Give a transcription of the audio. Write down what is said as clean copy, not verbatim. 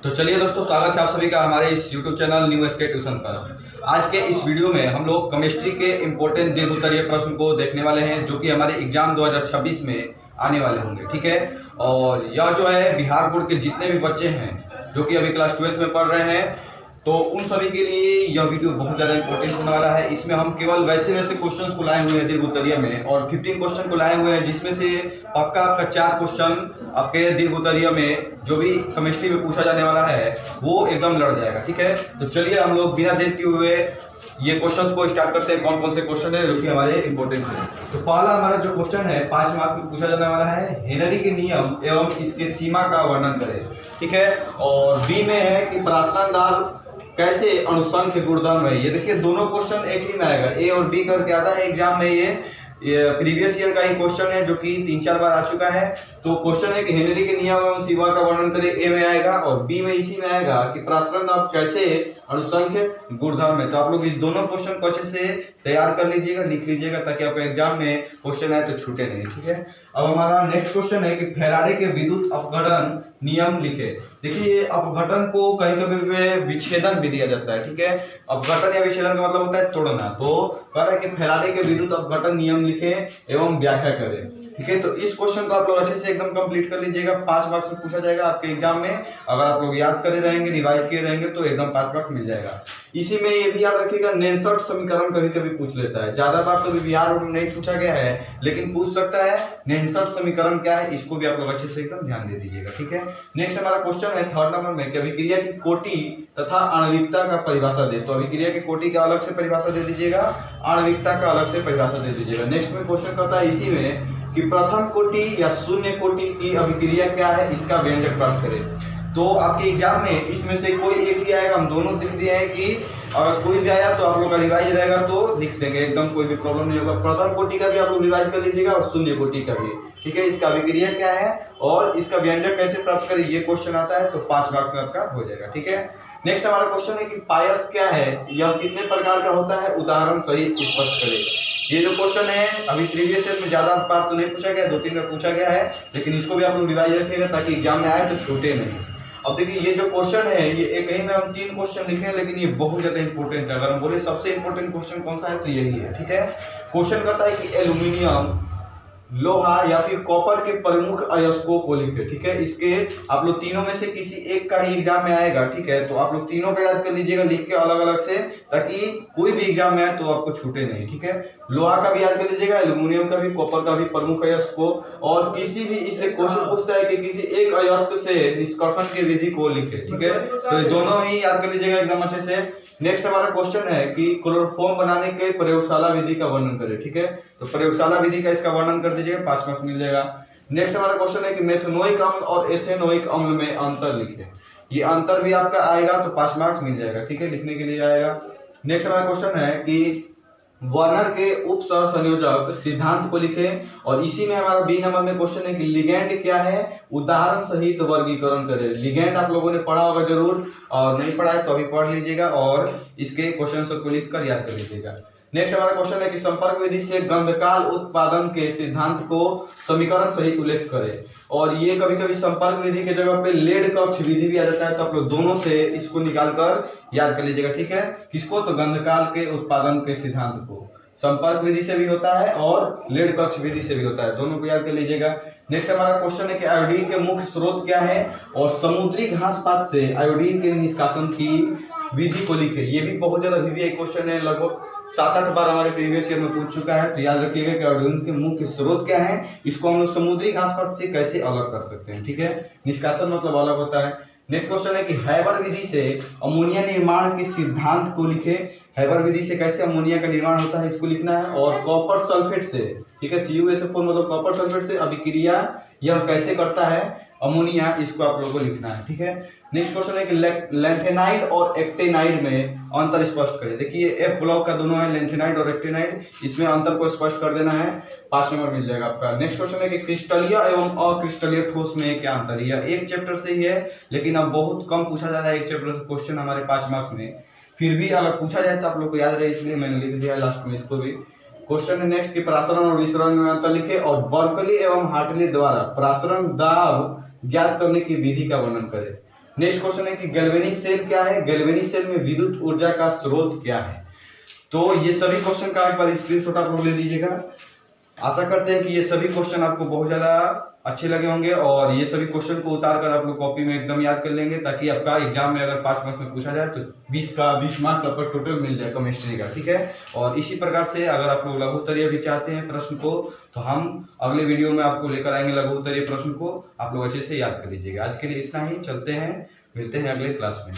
तो चलिए दोस्तों, स्वागत है आप सभी का हमारे इस YouTube channel new SK tuition पर। आज के इस वीडियो में हम लोग केमिस्ट्री के इम्पोर्टेंट दीर्घ उत्तरीय प्रश्न को देखने वाले हैं, जो कि हमारे एग्जाम 2026 में आने वाले होंगे। ठीक है, और यह जो है बिहार बोर्ड के जितने भी बच्चे हैं जो कि अभी क्लास 12th में पढ़ रहे हैं, तो उन सभी के लिए यह वीडियो बहुत ज़्यादा इंपॉर्टेंट होने वाला है। इसमें हम केवल वैसे क्वेश्चंस को लाए हुए हैं दीर्घ उत्तरीय में, और 15 क्वेश्चन को लाए हुए हैं, जिसमें से पक्का आपका 4 क्वेश्चन आपके दीर्घ उत्तरीय में जो भी केमिस्ट्री में पूछा जाने वाला है वो एकदम लड़ जाएगा। ठीक है, तो चलिए हम लोग बिना देर किए हुए ये क्वेश्चंस को स्टार्ट करते हैं। कौन कौन से क्वेश्चन है जो कि हमारे इंपॉर्टेंट है। तो पहला हमारा जो क्वेश्चन है 5 मार्क में पूछा जाने वाला है, हेनरी के नियम एवं इसके सीमा का वर्णन करें। ठीक है, और बी में है कि प्रासंगार कैसे अनुसंख्य गुणधर्म है। ये देखिए दोनों क्वेश्चन एक ही में आएगा, ए और बी करके आता है एग्जाम में। ये प्रीवियस ईयर का ही क्वेश्चन है जो कि 3-4 बार आ चुका है। तो क्वेश्चन है कि हेनरी के नियम एवं सीमा का वर्णन करें, ए में आएगा, और बी में इसी में आएगा कि प्रासंगार कैसे अनुसंख्य गुणधर्म है। तो आप लोग इस दोनों क्वेश्चन को अच्छे से तैयार कर लीजिएगा, लिख लीजिएगा, ताकि आपको एग्जाम में क्वेश्चन आए तो छूटे नहीं। ठीक है, अब हमारा नेक्स्ट क्वेश्चन है कि फैराडे के विद्युत अपघटन नियम लिखे। देखिए अपघटन को कहीं कभी विच्छेदन भी दिया जाता है। ठीक है, अपघटन या विच्छेदन का मतलब होता है तोड़ना। तो कह रहा है कि फैराडे के विद्युत अपघटन नियम लिखे एवं व्याख्या करें। ठीक है, तो इस क्वेश्चन को आप लोग अच्छे से एकदम कंप्लीट कर लीजिएगा। 5 मार्क्स में पूछा जाएगा आपके एग्जाम में। अगर आप लोग याद करे रहेंगे, रिवाइज किए रहेंगे, तो एकदम 5 मार्क्स मिल जाएगा। इसी में ये भी याद रखिएगा, नेनसट समीकरण कभी कभी पूछ लेता है। ज्यादा बार तो बिहार बोर्ड में नहीं पूछा गया है, लेकिन पूछ सकता है। नेनसट समीकरण क्या है, इसको भी आप लोग अच्छे से एकदम ध्यान दे दीजिएगा। ठीक है, नेक्स्ट हमारा क्वेश्चन है 3rd नंबर में कि अभिक्रिया की कोटि तथा आणविकता का परिभाषा दे। तो अभिक्रिया की कोटि का अलग से परिभाषा दे दीजिएगा, आणविकता का अलग से परिभाषा दे दीजिएगा। नेक्स्ट में क्वेश्चन करता है इसी में कि प्रथम कोटि या शून्य कोटि की अभिक्रिया क्या है, इसका व्यंजक प्राप्त करें। तो आपके एग्जाम में इसमें से कोई एक ही आएगा। हम दोनों लिख दिए हैं कि अगर कोई भी आया तो आप लोग का रिवाइज रहेगा तो लिख देंगे, एकदम कोई भी प्रॉब्लम नहीं होगा। प्रथम कोटि का भी आप लोग रिवाइज कर लीजिएगा और शून्य कोटि का भी। ठीक है, इसका अभिक्रिया क्या है और इसका व्यंजक कैसे प्राप्त करें, ये क्वेश्चन आता है, तो 5 मार्क्स आपका हो जाएगा। ठीक है, नेक्स्ट हमारा क्वेश्चन है कि पायस क्या है, यह कितने प्रकार का होता है, उदाहरण सहित स्पष्ट करें। ये जो क्वेश्चन है अभी प्रीवियस ईयर में ज्यादा बार तो नहीं पूछा गया, 2-3 बार पूछा गया है, लेकिन इसको भी आप लोग रिवाइज रखिएगा ताकि एग्जाम में आए तो छूटे नहीं। अब देखिए ये जो क्वेश्चन है, ये एक ही में हम 3 क्वेश्चन लिखे हैं, लेकिन ये बहुत ज्यादा इंपॉर्टेंट है। अगर हम बोले सबसे इंपॉर्टेंट क्वेश्चन कौन सा है तो यही है। ठीक है, क्वेश्चन करता है कि एल्यूमिनियम, लोहा या फिर कॉपर के प्रमुख अयस्कों को लिखे। ठीक है, इसके आप लोग तीनों में से किसी एक का ही एग्जाम में आएगा। ठीक है, तो आप लोग तीनों को याद कर लीजिएगा लिख के अलग अलग से, ताकि कोई भी एग्जाम में आए तो आपको छूटे नहीं। ठीक है, लोहा का भी याद कर लीजिएगा, एल्यूमिनियम का भी, कॉपर का भी प्रमुख अयस्कों, और किसी भी इससे क्वेश्चन पूछता है कि किसी एक अयस्क से निष्कर्षण की विधि को लिखे। ठीक है, तो ये दोनों ही याद कर लीजिएगा एकदम अच्छे से। नेक्स्ट हमारा क्वेश्चन है कि क्लोरोफॉर्म बनाने के प्रयोगशाला विधि का वर्णन करें। ठीक है, तो प्रयोगशाला विधि का इसका वर्णन कर दीजिएगा, 5 मार्क्स मिल जाएगा। नेक्स्ट हमारा क्वेश्चन है कि मेथनोइक अम्ल और एथेनोइक अम्ल में अंतर लिखें। ये अंतर भी आपका आएगा तो 5 मार्क्स मिल जाएगा। ठीक है, लिखने के लिए आएगा। नेक्स्ट हमारा क्वेश्चन है कि वर्नर के उप सहसंयोजक सिद्धांत को लिखें, और इसी में हमारा बी नंबर में क्वेश्चन है कि लिगैंड क्या है, उदाहरण सहित वर्गीकरण करें। लिगैंड आप लोगों ने पढ़ा होगा जरूर, और नहीं पढ़ा है तो अभी पढ़ लीजिएगा और इसके क्वेश्चन को लिखकर याद कर लीजिएगा। नेक्स्ट हमारा क्वेश्चन है कि संपर्क विधि से गंधकाल उत्पादन के सिद्धांत को समीकरण सहित उल्लेख करें। और ये कभी कभी संपर्क विधि के जगह पे लेड कक्ष विधि भी आ जाता है, तो आप लोग दोनों से इसको निकालकर याद कर लीजिएगा। ठीक है, किसको, तो गंधकाल के उत्पादन के सिद्धांत को संपर्क विधि से भी होता है और लेड कक्ष विधि से भी होता है, दोनों को याद कर लीजिएगा। नेक्स्ट हमारा क्वेश्चन है कि आयोडीन के मुख्य स्रोत क्या है, और समुद्री घास पात से आयोडीन के निष्कासन की विधि को लिखे। ये भी बहुत ज्यादा वीवीआई क्वेश्चन है, लगभग 7-8 बार हमारे प्रीवियस ईयर में पूछ चुका है। तो याद रखिएगा कि आयोडीन के मुख्य स्रोत क्या है, इसको हम लोग समुद्री घास पात से कैसे अलग कर सकते हैं। ठीक है, निष्कासन मतलब अलग होता है। नेक्स्ट क्वेश्चन है कि हैबर विधि से अमोनिया निर्माण के सिद्धांत को लिखे। हैबर विधि से कैसे अमोनिया का निर्माण होता है इसको लिखना है। और कॉपर सल्फेट से, ठीक है, CuSO4 मतलब कॉपर सल्फेट से अभिक्रिया यह कैसे करता है अमोनिया, इसको आप लोगों को लिखना है। ठीक है, नेक्स्ट क्वेश्चन है कि लेंथेनाइड और एक्टेनाइड में अंतर स्पष्ट करें। देखिए एफ ब्लॉक का दोनों है, लेंथेनाइड और एक्टेनाइड, इसमें अंतर को स्पष्ट कर देना है, 5 नंबर मिल जाएगा आपका। नेक्स्ट क्वेश्चन है कि क्रिस्टलीय एवं अक्रिस्टलीय ठोस में क्या अंतर है। यह एक चैप्टर से ही है, लेकिन अब बहुत कम पूछा जा रहा है एक चैप्टर से क्वेश्चन हमारे 5 मार्क्स में। फिर भी अगर पूछा जाए तो आप लोग को याद रहे, इसलिए मैंने लिख दिया लास्ट में इसको भी। क्वेश्चन है नेक्स्ट कि प्रासरण और विसरण में अंतर लिखे, और बर्कली एवं हार्टली द्वारा प्रासरण दाब ज्ञात करने की विधि का वर्णन करें। नेक्स्ट क्वेश्चन है कि गैल्वेनिक सेल क्या है, गैल्वेनिक सेल में विद्युत ऊर्जा का स्रोत क्या है। तो ये सभी क्वेश्चन का एक बार स्क्रीनशॉट आप लोग ले लीजिएगा। आशा करते हैं कि ये सभी क्वेश्चन आपको बहुत ज़्यादा अच्छे लगे होंगे और ये सभी क्वेश्चन को उतार कर आप लोग कॉपी में एकदम याद कर लेंगे, ताकि आपका एग्जाम में अगर 5 मार्क्स में पूछा जाए तो 20 मार्क्स आपका टोटल मिल जाए केमिस्ट्री का, ठीक है। और इसी प्रकार से अगर आप लोग लघु उत्तरीय भी चाहते हैं प्रश्न को, तो हम अगले वीडियो में आपको लेकर आएंगे लघु उत्तरीय प्रश्न को, आप लोग अच्छे से याद कर लीजिएगा। आज के लिए इतना ही, चलते हैं, मिलते हैं अगले क्लास में।